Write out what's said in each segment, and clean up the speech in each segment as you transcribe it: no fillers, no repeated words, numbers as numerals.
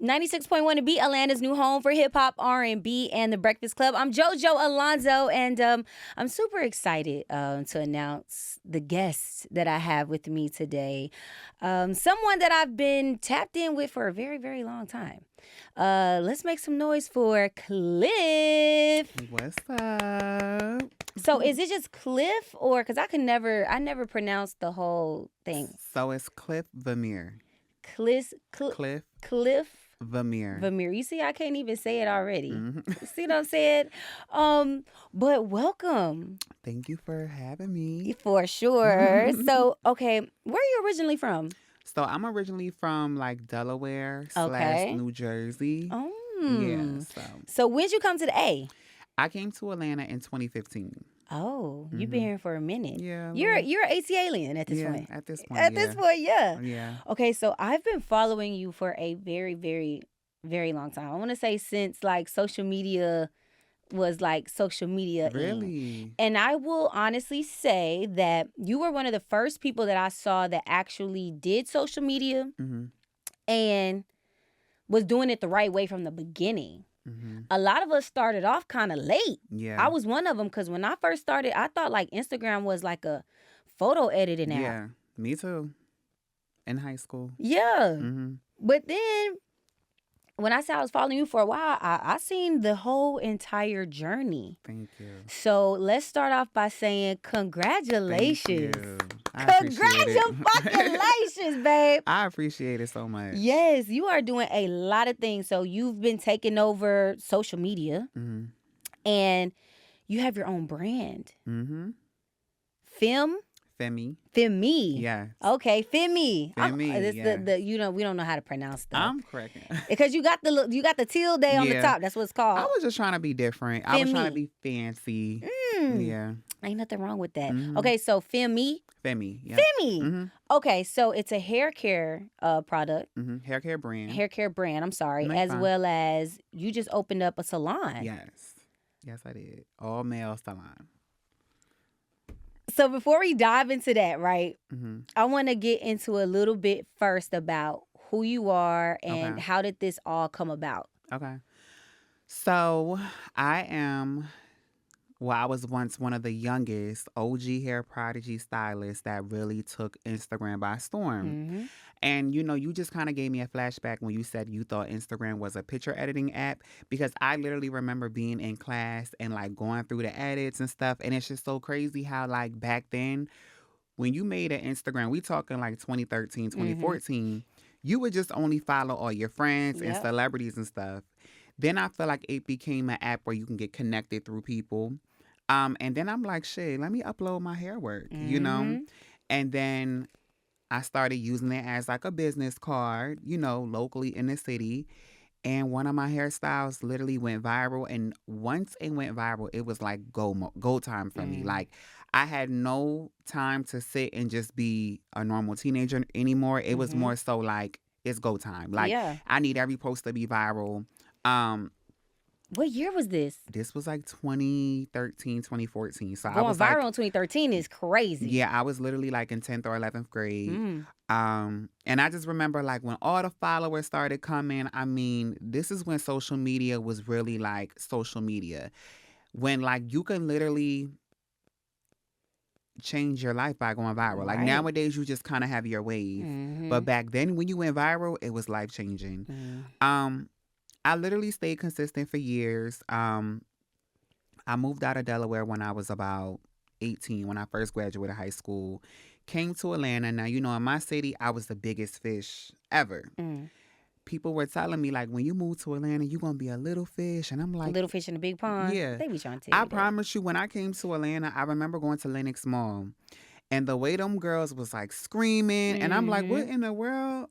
96.1 to be Atlanta's new home for hip hop, R&B, and the Breakfast Club. I'm Jojo Alonso, and I'm super excited to announce the guest that I have with me today. Someone that I've been tapped in with for a very, very long time. Let's make some noise for Cliff. What's up? So is it just Cliff, or because I never pronounce the whole thing. So it's Cliff Vmir. Cliff Vmir. Vmir. You see, I can't even say it already. Mm-hmm. See what I'm saying? But welcome. Thank you for having me. For sure. So, okay, where are you originally from? So I'm originally from like Delaware / New Jersey. Yeah. So So when'd you come to the A? I came to Atlanta in 2015. Oh, you've been here for a minute. Yeah. You're an AC alien at this point. At this point. At this point, yeah. Yeah. Okay, so I've been following you for a very, very, very long time. I want to say since like social media was like social media. Really? And I will honestly say that you were one of the first people that I saw that actually did social media and was doing it the right way from the beginning. A lot of us started off kind of late. Yeah. I was one of them because when I first started, I thought like Instagram was like a photo editing app. Yeah, me too. In high school. Yeah. But then when I said I was following you for a while, I seen the whole entire journey. Thank you. So let's start off by saying congratulations. Thank you. Congratulations, babe. I appreciate it so much. Yes, you are doing a lot of things. So you've been taking over social media and you have your own brand. Femi. FEMMÉ. Yeah. Okay, FEMMÉ. FEMMÉ. Yeah. We don't know how to pronounce that. I'm correct. Because you got the tilde on the top. That's what it's called. I was just trying to be different. I was trying to be fancy. Yeah. Ain't nothing wrong with that. Okay, so FEMMÉ. Femi. Yeah. FEMMÉ. Okay, so it's a hair care product. Hair care brand. Hair care brand, I'm sorry. No, fine. Well as you just opened up a salon. Yes. Yes, I did. All male salon. So before we dive into that, right, I want to get into a little bit first about who you are and how did this all come about? Okay. So I was once one of the youngest OG hair prodigy stylists that really took Instagram by storm. And, you just kind of gave me a flashback when you said you thought Instagram was a picture editing app, because I literally remember being in class and like going through the edits and stuff. And it's just so crazy how like back then when you made an Instagram, we talking like 2013, 2014, you would just only follow all your friends and celebrities and stuff. Then I feel like it became an app where you can get connected through people. And then I'm like, shit, let me upload my hair work, And then I started using it as like a business card, locally in the city. And one of my hairstyles literally went viral. And once it went viral, it was like go time for me. Like I had no time to sit and just be a normal teenager anymore. It was more so like it's go time. Like I need every post to be viral. What year was this? This was like 2013, 2014. So going I was viral like, in 2013 is crazy. Yeah, I was literally like in 10th or 11th grade. And I just remember like when all the followers started coming, I mean, this is when social media was really like social media. When like you can literally change your life by going viral. Like nowadays you just kind of have your wave. But back then when you went viral, it was life changing. I literally stayed consistent for years. I moved out of Delaware when I was about 18, when I first graduated high school. Came to Atlanta. Now, in my city, I was the biggest fish ever. People were telling me, like, when you move to Atlanta, you're going to be a little fish. And I'm like... Little fish in a big pond? Yeah. They be trying to tell you I promise you, when I came to Atlanta, I remember going to Lenox Mall. And the way them girls was, like, screaming. And I'm like, what in the world?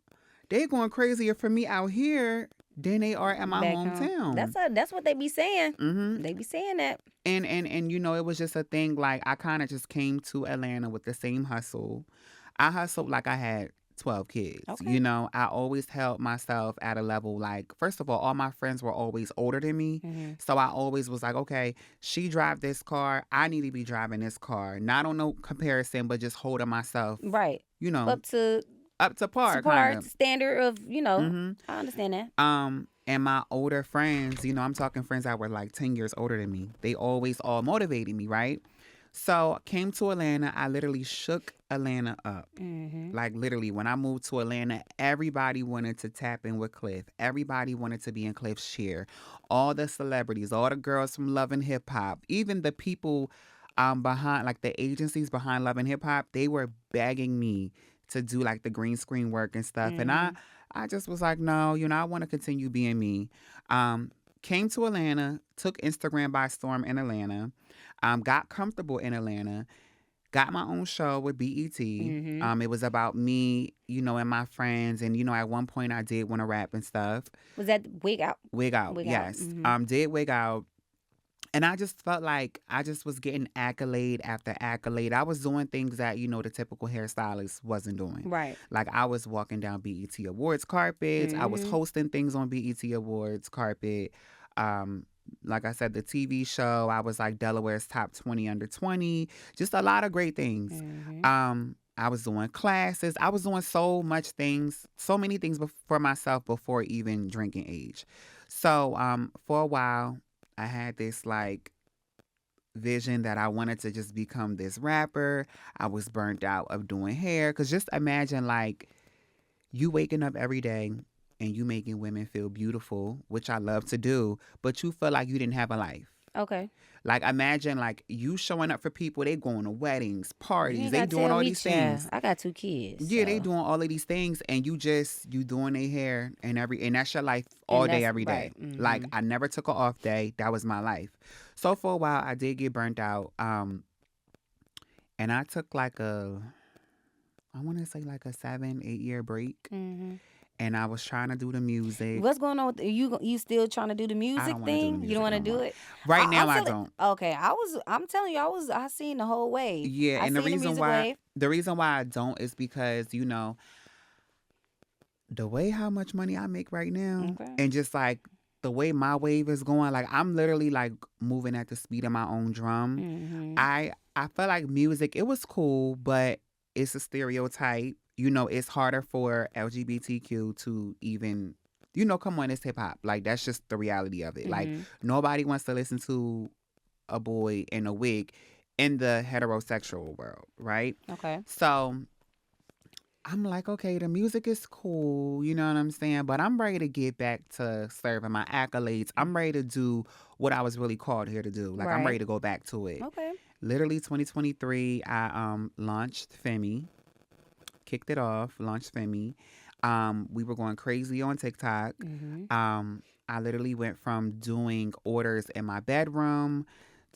They going crazier for me out here than they are at my back hometown. Home. That's what they be saying. They be saying that. And it was just a thing. Like I kind of just came to Atlanta with the same hustle. I hustled like I had 12 kids. Okay. I always held myself at a level like, first of all my friends were always older than me. So I always was like, okay, she drive this car, I need to be driving this car. Not on no comparison, but just holding myself. Right. Up up to par, kind Support of. standard of, Hmm. I understand that. And my older friends, I'm talking friends that were like 10 years older than me. They always all motivated me, right? So came to Atlanta, I literally shook Atlanta up. Mm-hmm. Like literally, when I moved to Atlanta, everybody wanted to tap in with Cliff. Everybody wanted to be in Cliff's cheer. All the celebrities, all the girls from Love and Hip Hop, even the people behind, like the agencies behind Love and Hip Hop, they were begging me to do like the green screen work and stuff. And Mm-hmm. I just was like, no, I want to continue being me. Um, Came to Atlanta, took Instagram by storm in Atlanta, got comfortable in Atlanta, got my own show with BET. Mm-hmm. It was about me, and my friends. And, at one point I did want to rap and stuff. Was that wig out? Wig out, Wig out. yes. Mm-hmm. Did wig out. And I just felt like I just was getting accolade after accolade. I was doing things that, the typical hairstylist wasn't doing. Right. Like I was walking down BET Awards carpets. I was Mm-hmm. hosting things on BET Awards carpet. Um, like I said, the TV show, I was like Delaware's top 20 under 20. Just a lot of great things. Mm-hmm. I was doing classes. I was doing so many things for myself before even drinking age. So for a while, I had this like vision that I wanted to just become this rapper. I was burnt out of doing hair. Cause just imagine like you waking up every day and you making women feel beautiful, which I love to do, but you feel like you didn't have a life. Okay. Like imagine like you showing up for people, they going to weddings, You parties, ain't they gotta doing tell all me, these child. things. I got 2 kids. Yeah, they So. doing all of these things and you doing their hair and that's your life all And day, that's every day. right. Mm-hmm. Like I never took an off day. That was my life. So for a while I did get burnt out. And I took like I wanna say like a 7, 8 year break. Mm-hmm. And I was trying to do the music. What's going on with you? You still trying to do the I music don't want to do the thing? You don't music want to no do more. it? Right now I'm I telling. don't. Okay, I'm telling you, I seen the whole wave. Yeah, I and the seen the reason music why wave. I don't is because, the way how much money I make right now Okay. and just like the way my wave is going, like I'm literally like moving at the speed of my own drum. Mm-hmm. I felt like music, it was cool, but it's a stereotype. It's harder for LGBTQ to even, come on, it's hip hop. Like that's just the reality of it. Like Mm-hmm. nobody wants to listen to a boy in a wig in the heterosexual world, right? Okay. So I'm like, okay, the music is cool, you know what I'm saying? But I'm ready to get back to serving my accolades. I'm ready to do what I was really called here to do. Like I'm Right. ready to go back to it. Okay. Literally 2023, I launched FEMMÉ, kicked it off, launched FEMMÉ. We were going crazy on TikTok. Mm-hmm. I literally went from doing orders in my bedroom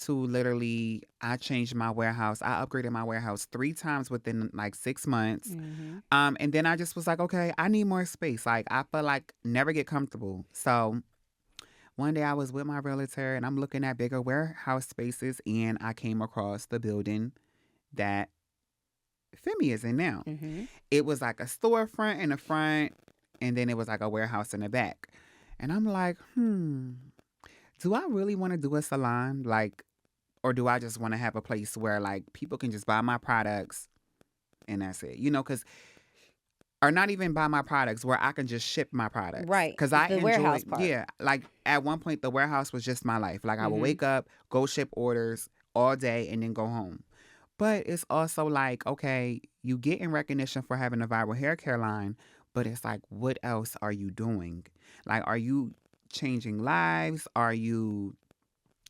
to literally I changed my warehouse. I upgraded my warehouse 3 times within like 6 months. Mm-hmm. And then I just was like, okay, I need more space. Like I feel like never get comfortable. So one day I was with my realtor and I'm looking at bigger warehouse spaces and I came across the building that Femi is in now. Mm-hmm. It was like a storefront in the front and then it was like a warehouse in the back. And I'm like, do I really want to do a salon? Like, or do I just want to have a place where like people can just buy my products and that's it? Because or not even buy my products, where I can just ship my products. Right. Because I The enjoy, warehouse part. yeah. Like at one point, the warehouse was just my life. Like I would Mhm. wake up, go ship orders all day, and then go home. But it's also like, okay, you get in recognition for having a viral hair care line, but it's like, what else are you doing? Like, are you changing lives? Are you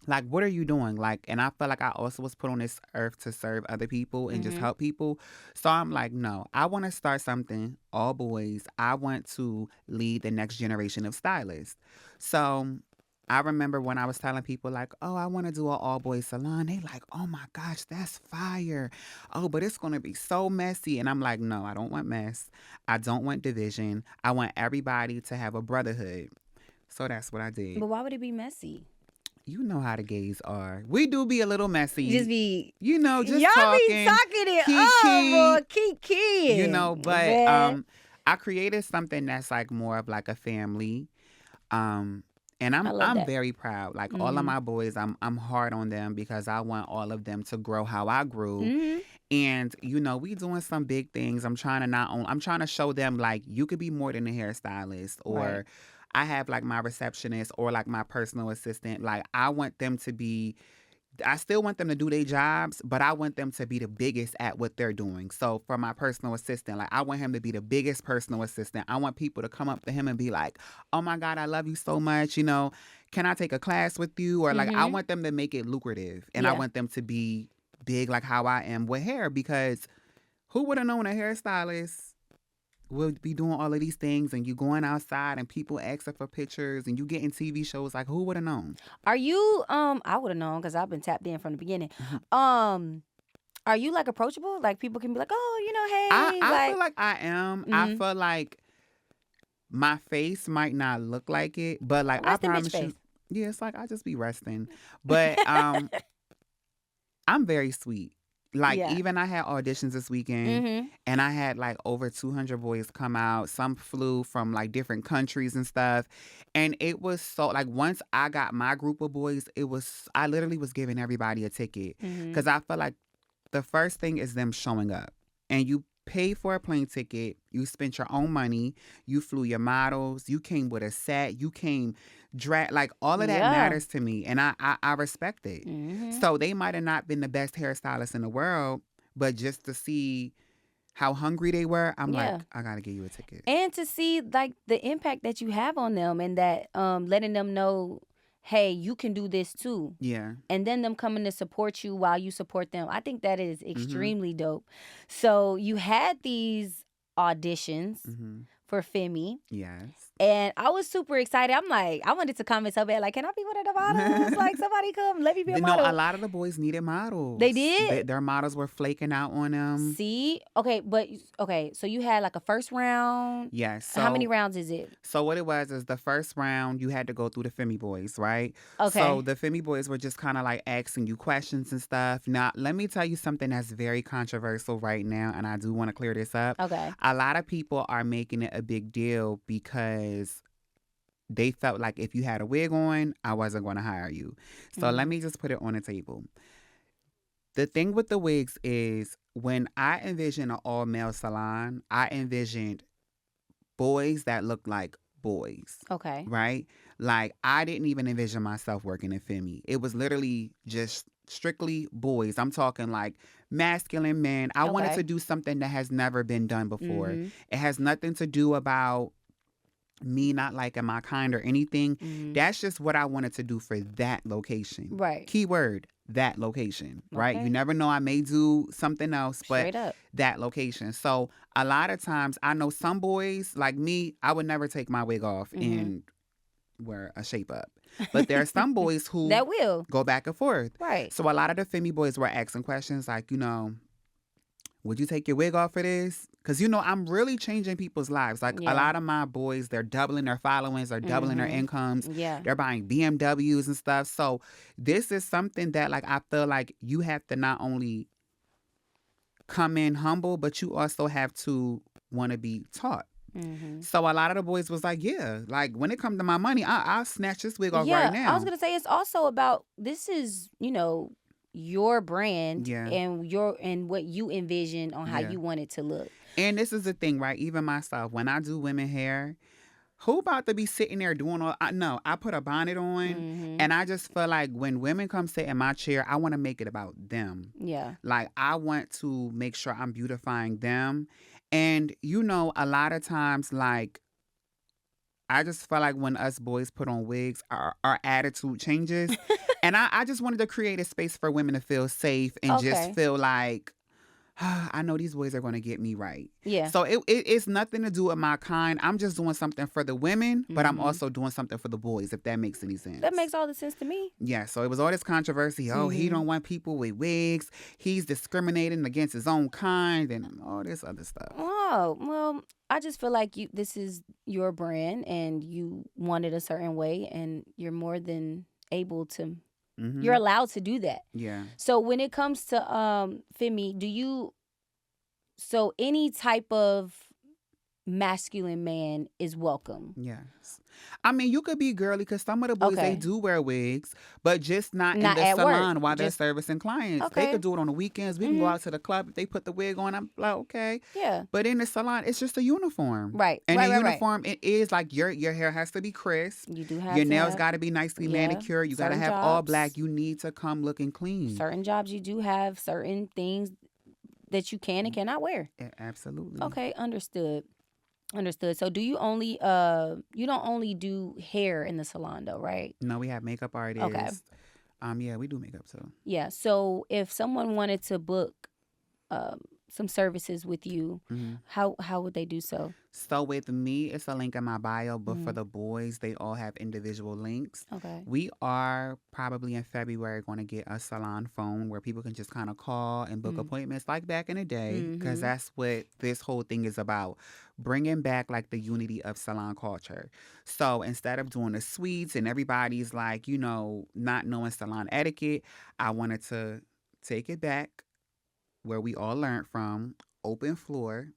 like, what are you doing? Like, and I feel like I also was put on this earth to serve other people and just Mhm. help people. So I'm like, no, I want to start something, all boys. I want to lead the next generation of stylists. So I remember when I was telling people, like, oh, I want to do an all boys salon. They like, oh my gosh, that's fire. Oh, but it's going to be so messy. And I'm like, no, I don't want mess. I don't want division. I want everybody to have a brotherhood. So that's what I did. But why would it be messy? You know how the gays are. We do be a little messy. Just be just y'all talking. be talking it Kiki, up, boy. Kiki. but Man. I created something that's like more of like a family. And I love I'm that. very proud. Like all of Mhm. my boys, I'm hard on them because I want all of them to grow how I grew. Mhm. And we doing some big things. I'm trying to show them like you could be more than a hairstylist, Right. or I have like my receptionist or like my personal assistant. Like I still want them to do their jobs, but I want them to be the biggest at what they're doing. So for my personal assistant, like I want him to be the biggest personal assistant. I want people to come up to him and be like, "Oh my God, I love you so much. Can I take a class with you?" Or like I Mm-hmm. want them to make it lucrative, and I Yeah. want them to be big like how I am with hair, because who would have known a hairstylist will be doing all of these things, and you going outside and people asking for pictures and you getting TV shows? Like, who would have known? Are you I would have known because I've been tapped in from the beginning. Um are you like approachable? Like people can be like, "Oh, hey," I feel like like I am. I mhm. feel like my face might not look like it, but like I Rest in bitch promise face. you, yeah, it's like I just be resting. But I'm very sweet. Like Yeah. even I had auditions this weekend, Mhm. and I had like over 200 boys come out. Some flew from like different countries and stuff. And it was so like once I got my group of boys, I literally was giving everybody a ticket, Mhm. cuz I feel like the first thing is them showing up. And you pay for a plane ticket, you spent your own money, you flew your models, you came with a set, you came like all of that Yeah. matters to me, and I respect it. Mhm. So they might have not been the best hairstylists in the world, but just to see how hungry they were, I'm Yeah. like, I gotta give you a ticket. And to see like the impact that you have on them and that letting them know, "Hey, you can do this too." Yeah. And then them coming to support you while you support them. I think that is Mhm. extremely dope. So you had these auditions Mhm. for Femi. Yes. And I was super excited. I'm like, I wanted to comment so bad, like, can I be one of the models? Like, somebody come, let me be a No, a model. lot of the boys needed They models. did? Their models were flaking out on them. See? Okay, but, okay, so you had like a first round. Yes. How many rounds is it? So what it was is the first round you had to go through the Femi boys, right? So Okay. the Femi boys were just kind of like asking you questions and stuff. Now, let me tell you something that's very controversial right now, and I do want to clear this up. Okay. A lot of people are making it a big deal because they felt like if you had a wig on, I wasn't going to hire you. So let Mm-hmm. me just put it on the table. The thing with the wigs is when I envisioned an all male salon, I envisioned boys that look like boys, Okay. right? Like I didn't even envision myself working in Femi. It was literally just strictly boys. I'm talking like masculine men. I wanted to Okay. do something that has never been done before. Mm-hmm. It has nothing to do about me not liking my kind or anything. Mm-hmm. That's just what I wanted to do for that location. Right. Keyword, that location, right? You Okay. never know. I may do something else, but Straight up. that location. So a lot of times I know some boys like me, I would never take my wig off Mm-hmm. and wear a shape up. But there are some boys who That will. go back and forth. Right. So a lot of the Femi boys were asking questions like, would you take your wig off for this? Because, I'm really changing people's lives. Like a Yeah. lot of my boys, they're doubling their followings, they're doubling their incomes, Yeah. they're buying BMWs and stuff. So this is something that like I feel like you have to not only come in humble, but you also have to want to be taught. Mm-hmm. So a lot of the boys was like, yeah, like when it comes to my money, I'll snatch this wig off right Yeah, I was now. gonna say it's also about this is, your brand Yeah, and what you envision on how yeah. you want it to look. And this is the thing, right? Even myself, when I do women hair, who about to be sitting there doing all? No, I put a bonnet on, Mm-hmm. and I just feel like when women come sit in my chair, I want to make it about them. Yeah. Like I want to make sure I'm beautifying them, and a lot of times, like I just feel like when us boys put on wigs, our attitude changes, and I just wanted to create a space for women to feel safe and just Okay. feel like I know these boys are going to get me right. Yeah. So it's nothing to do with my kind. I'm just doing something for the women, but I'm Mm-hmm. also doing something for the boys, if that makes any sense. That makes all the sense to me. Yeah, so it was all this controversy. Oh, he Mm-hmm. don't want people with wigs. He's discriminating against his own kind and all this other stuff. Oh, well, I just feel like this is your brand and you want it a certain way and you're more than able to you're Hmm. allowed to do that. Yeah. So when it comes to Femi, any type of masculine man is welcome. Yes. I mean, you could be girly because some of the boys, they Okay. do wear wigs, but just not in Not the at work. salon while they're Just servicing clients. They okay. could do it on the weekends. We can go out to the club. If they put the wig on, I'm like, okay. Yeah. But in the salon, it's just a uniform. Right. And right, in right, uniform, it is like your hair has to be crisp. right. You do have Your to nails have got to be nicely yeah, manicured. You got to certain have all jobs. black. You need to come looking clean. certain jobs you do have certain things that you can and cannot wear. Yeah, absolutely. Okay, understood. Understood. So do you only you don't only do hair in the salon though, right? No, we have makeup artists. Okay. Yeah, we do makeup too. Yeah. So if someone wanted to book some services with you, how would they do so? So with me, it's a link in my bio, but for the boys, they all have individual links. Okay. We are probably in February going to get a salon phone where people can just kind of call and book appointments like back in the day, because that's what this whole thing is about, bringing back like the unity of salon culture. So instead of doing the suites and everybody's like, not knowing salon etiquette, I wanted to take it back where we all learned from, open floor,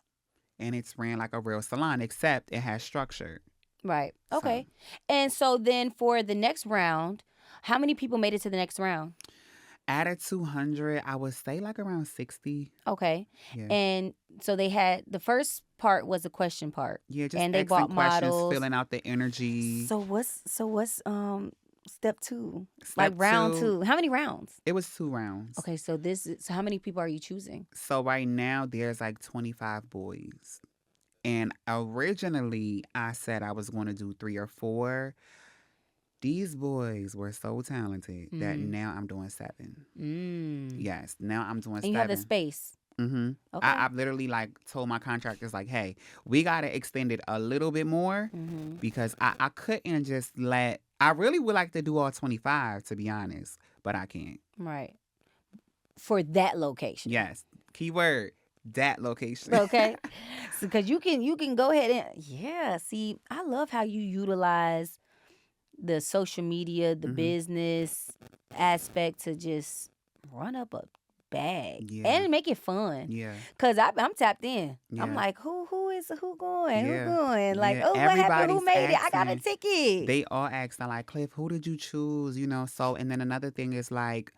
and it's ran like a real salon, except it has structure. Right. Okay. And so then for the next round, how many people made it to the next round? Out of 200, I would say like around 60. Okay. Yeah. And so they had, the first part was a question part. Yeah, just and they asking bought questions, models. filling out the energy. So what's step 2? Step like round 2. 2. How many rounds? It was 2 rounds. Okay, so so how many people are you choosing? So right now there's like 25 boys. And originally I said I was going to do 3 or 4. These boys were so talented that now I'm doing 7. Yes, now I'm doing 7. And you have the space. Mm-hmm. Okay. I've literally like told my contractors like, hey, we got to extend it a little bit more because I couldn't just I really would like to do all 25, to be honest, but I can't. Right. For that location. Yes. Keyword, that location. Okay. So, because you can go ahead and, see, I love how you utilize the social media, the business aspect to just run up a bag and make it fun. Yeah. Cause I'm tapped in. Yeah. I'm like, who going? Yeah. Who going? Like, Yeah. oh, what happened? Who Everybody's made it? I got a asking. ticket. They all asked, like, Cliff, who did you choose? So, and then another thing is like,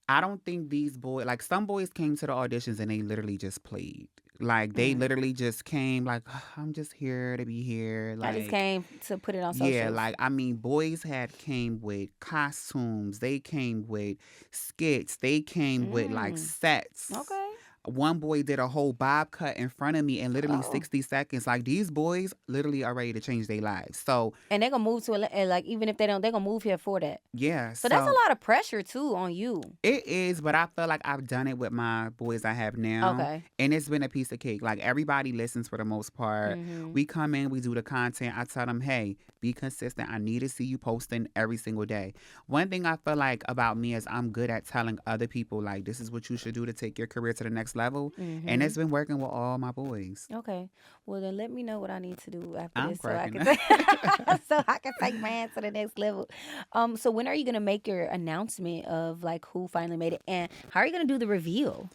I don't think these boys, like some boys came to the auditions and they literally just played. Like they literally just came like, oh, I'm just here to be here. Like, I just came to put it on social. Yeah, like, I mean, boys came with costumes. They came with skits. They came with like sets. Okay. One boy did a whole bob cut in front of me in literally 60 seconds. Like, these boys literally are ready to change their lives. So, and they're going to move to, like, even if they don't, they're going to move here for that. yeah. So that's a lot of pressure, too, on you. It is, but I feel like I've done it with my boys I have now. Okay. And it's been a piece of cake. Like, everybody listens for the most part. We come in, we do the content. I tell them, hey, be consistent. I need to see you posting every single day. One thing I feel like about me is I'm good at telling other people, like, this is what you should do to take your career to the next level. And it's been working with all my boys. Okay. Well, then let me know what I need to do after I'm this cracking so I can take my ass to the next level. So when are you going to make your announcement of, like, who finally made it? And how are you going to do the reveal?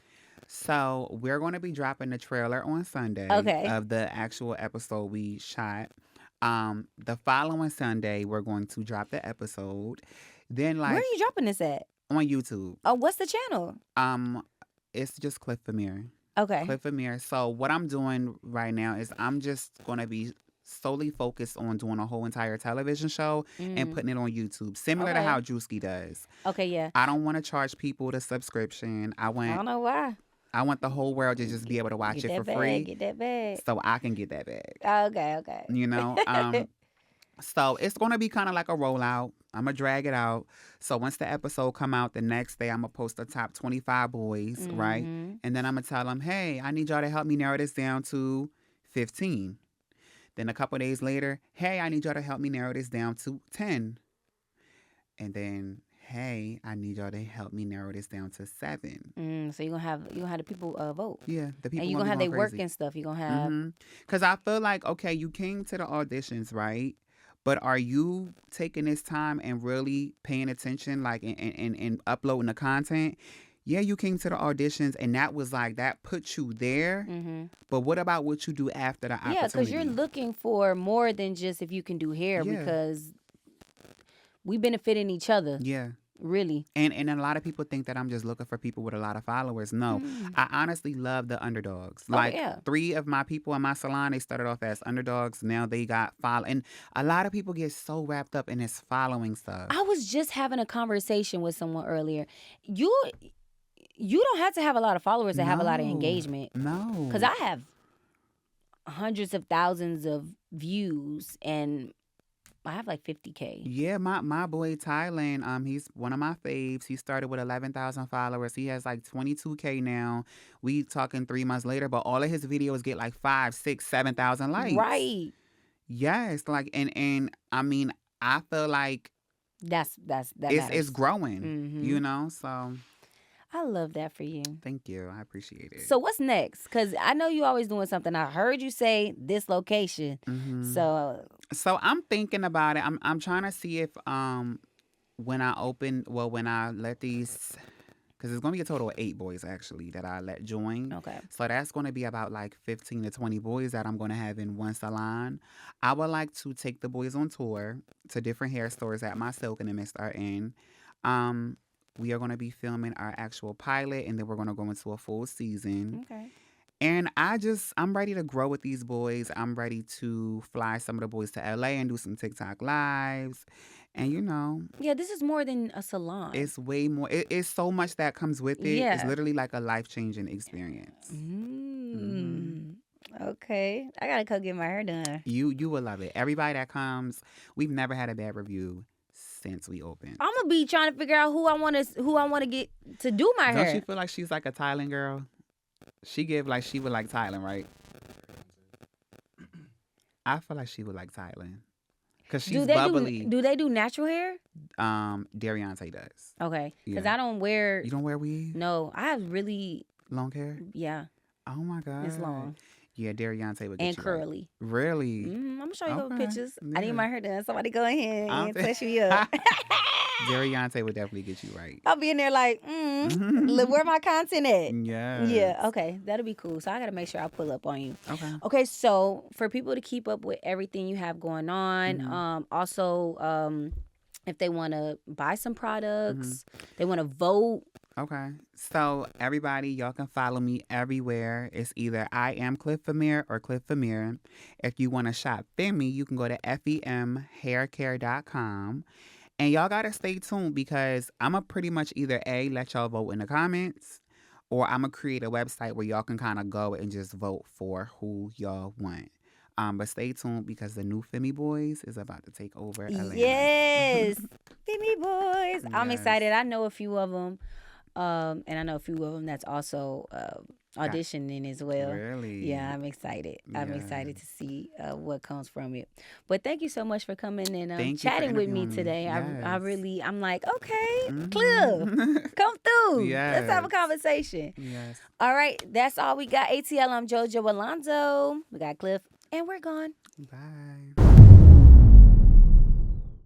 So we're going to be dropping the trailer on Sunday of the actual episode we shot. The following Sunday, we're going to drop the episode. Then, like, where are you dropping this at? On YouTube. Oh, what's the channel? It's just Cliff Vmir. Okay. Cliff Vmir. So what I'm doing right now is I'm just going to be solely focused on doing a whole entire television show and putting it on YouTube, similar to how Drewski does. Okay, yeah. I don't want to charge people the subscription. I don't know why. I want the whole world to just be able to watch it for free. Get that bag. So I can get that bag. Okay. So it's going to be kind of like a rollout. I'm going to drag it out. So once the episode come out, the next day I'm going to post the top 25 boys, right? And then I'm going to tell them, hey, I need y'all to help me narrow this down to 15. Then a couple days later, hey, I need y'all to help me narrow this down to 10. And then, hey, I need y'all to help me narrow this down to 7. So you're gonna have the people vote. Yeah, the people. And you're gonna have their work and stuff. You're gonna have. Because I feel like, okay, you came to the auditions, right? But are you taking this time and really paying attention, like, and uploading the content? Yeah, you came to the auditions, and that was like, that put you there. Mm-hmm. But what about what you do after the Yeah, because opportunity? you're looking for more than just if you can do hair, Yeah. because we benefit in each other. Yeah. Really. And a lot of people think that I'm just looking for people with a lot of followers. No, Mm. I honestly love the underdogs. Oh, Like yeah. 3 of my people in my salon, they started off as underdogs. Now they got follow. And a lot of people get so wrapped up in this following stuff. I was just having a conversation with someone earlier. You don't have to have a lot of followers to have a lot of engagement. No. Because I have hundreds of thousands of views, and I have like 50K. Yeah, my boy Thailand, he's one of my faves. He started with 11,000 followers. He has like 22K now. We talking 3 months later, but all of his videos get like 5, 6, 7,000 likes. Right. Yes, like and I mean, I feel like that it's matters. growing, Mhm. you know. So I love that for you. thank you, I appreciate it. So what's next? Because I know you always doing something. I heard you say this location. Mhm. So I'm thinking about it. I'm trying to see if when I let these, because it's going to be a total of 8 boys actually that I let join. okay. So that's going to be about like 15 to 20 boys that I'm going to have in one salon. I would like to take the boys on tour to different hair stores that my Silk and the Mist are in. We are going to be filming our actual pilot, and then we're going to go into a full season. Okay. And I'm ready to grow with these boys. I'm ready to fly some of the boys to LA and do some TikTok lives. And Yeah, this is more than a salon. it's way more. It's so much that comes with it. Yeah. It's literally like a life-changing experience. Okay. I gotta go get my hair done. You will love it. Everybody that comes, we've never had a bad review since we opened. I'm gonna be trying to figure out who I want to get to do my hair. Don't you feel like she's like a Thailand girl? She give like she would like Thailand, right? I feel like she would like Thailand. Cause she's bubbly. Do they do natural hair? Dariante does. Okay. Because Yeah. I don't wear. You don't wear weave? No, I have really. Long hair? Yeah, Oh my god. it's long Yeah, Dariante would get and you curly. Right. Really? I'm gonna show you couple Okay. pictures. I need Yeah. my hair done. Somebody go ahead I'm and th- touch me up. Dariante would definitely get you right. I'll be in there like, look, where my content at? Yes. Yeah, okay. That'll be cool. So I got to make sure I pull up on you. Okay. Okay, so for people to keep up with everything you have going on, also, if they want to buy some products, they want to vote. Okay. So everybody, y'all can follow me everywhere. It's either I am Cliff Vmir or Cliff Vmir. If you want to shop FEMMÉ, you can go to FEMHaircare.com. And y'all got to stay tuned because I'm going to pretty much either A, let y'all vote in the comments, or I'm going to create a website where y'all can kind of go and just vote for who y'all want. But stay tuned because the new FEMMÉ Boys is about to take over Atlanta. Yes. FEMMÉ Boys. I'm Yes. excited. I know a few of them. And I know a few of them that's also auditioning as well. Really? Yeah, I'm excited. I'm Yes. excited to see what comes from it. But thank you so much for coming and Thank you for chatting with me interviewing me. today. Yes. I'm like, okay, Cliff, come through. Let's have a Yes. conversation. Yes. All right, that's all we got. ATL, I'm Jojo Alonso. We got Cliff, and we're gone. Bye.